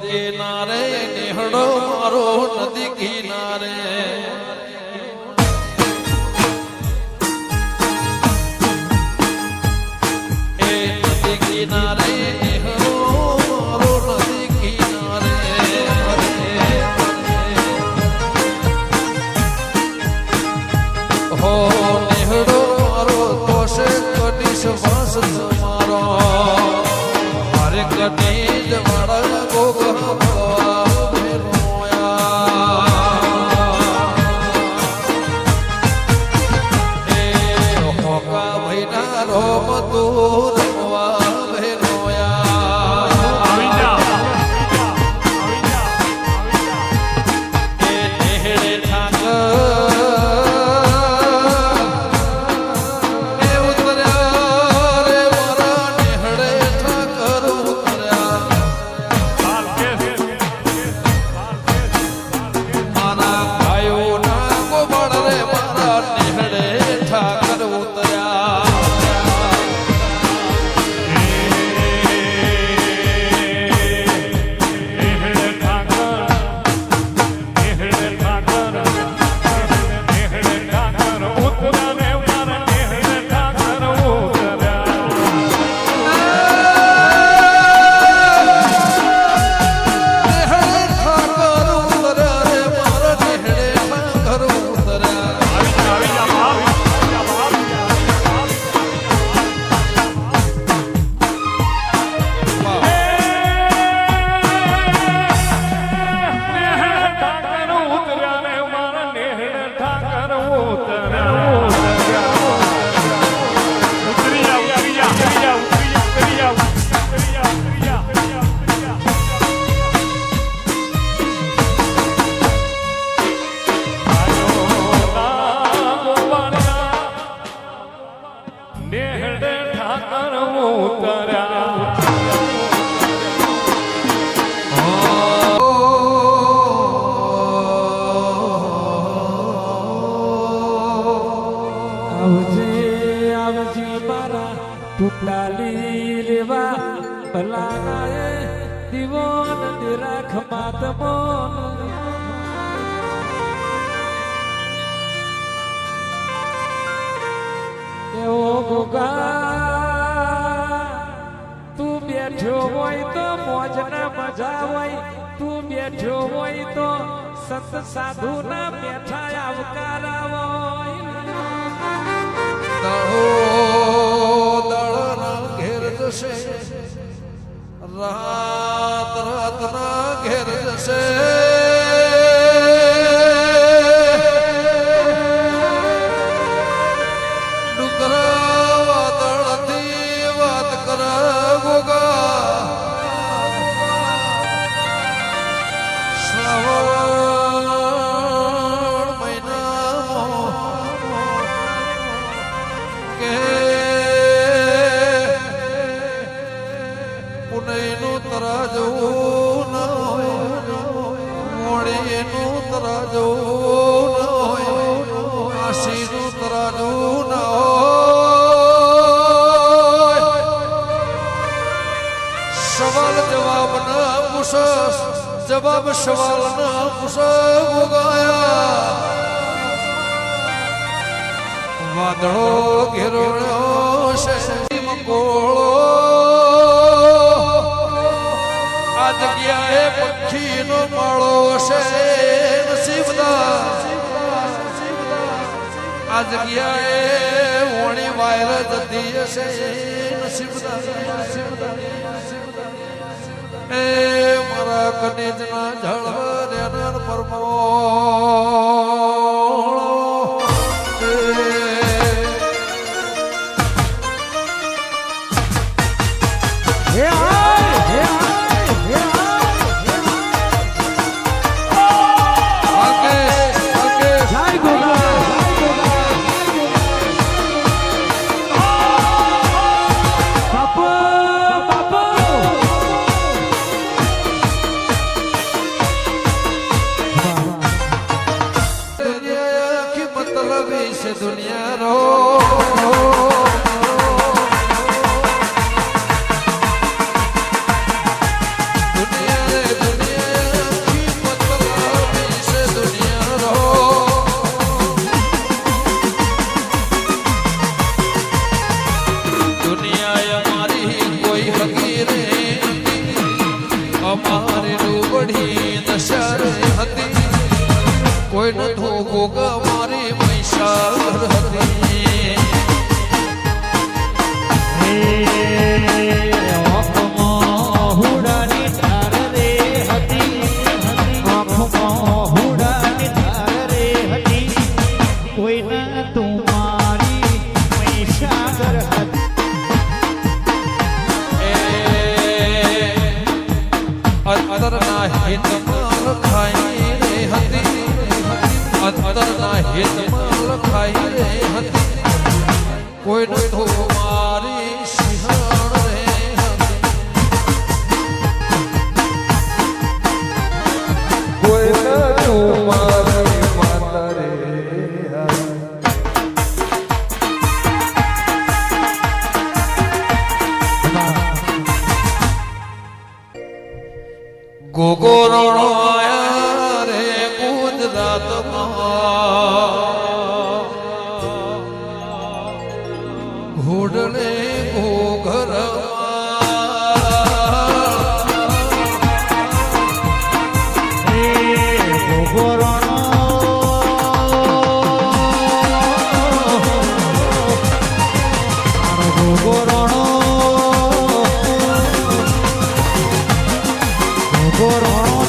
કિનારે નિહળો મારો નદી કિનારે એ નદી કિનારે નિહળો મારો નદી કિનારે હો નિહળો મારો તોશે કડીશ વાસ મારો મારે કડીશ મારા ટુકડાલી લેવા ભલાનાએ દીવોન નિરાખ માતમોન એવો ગોગા તું બેઠો હોય તો મોજ ના મજા હોય તું બેઠો હોય તો સંત સાધુ ના બેઠા આવકારા હોય રાત રાતના ઘેર જશે ડુંગરા વાદળથી વાત કરે ગોગા શ્રાવણ મહિનામાં કે પુનઈનું તરાજવું ન હોય મોડીનું તરાજવું ન હોય આશીનું તરાજવું ન હોય સવાલ જવાબ ના પૂછસ જવાબ સવાલ ના પૂછ ઉગાયા વાદળો ઘેરોળ્યો છે મકોળો આ જગ્યાએ પક્ષીનો માળો છે નસીબદાર આ જગ્યાએ વણી વાયર જતી હશે નસીબદાર એ મારા કનેજના જળ રેનર પરમો અમારી ડુબડી દશરે હતી કોઈ ન ધોગો મારી મૈસાર હતી અંતરના હિતમાં લખાઈ રે હતી અંતરના હિતમાં લખાઈ રે હતી કોઈ ન તો મારી સિંહણ રે હતી કોઈ ન તો મારી માતા રે ગોગોરો આયા રે ગુજરાતમાં ઘોડલે ઘોઘર ગોરોણો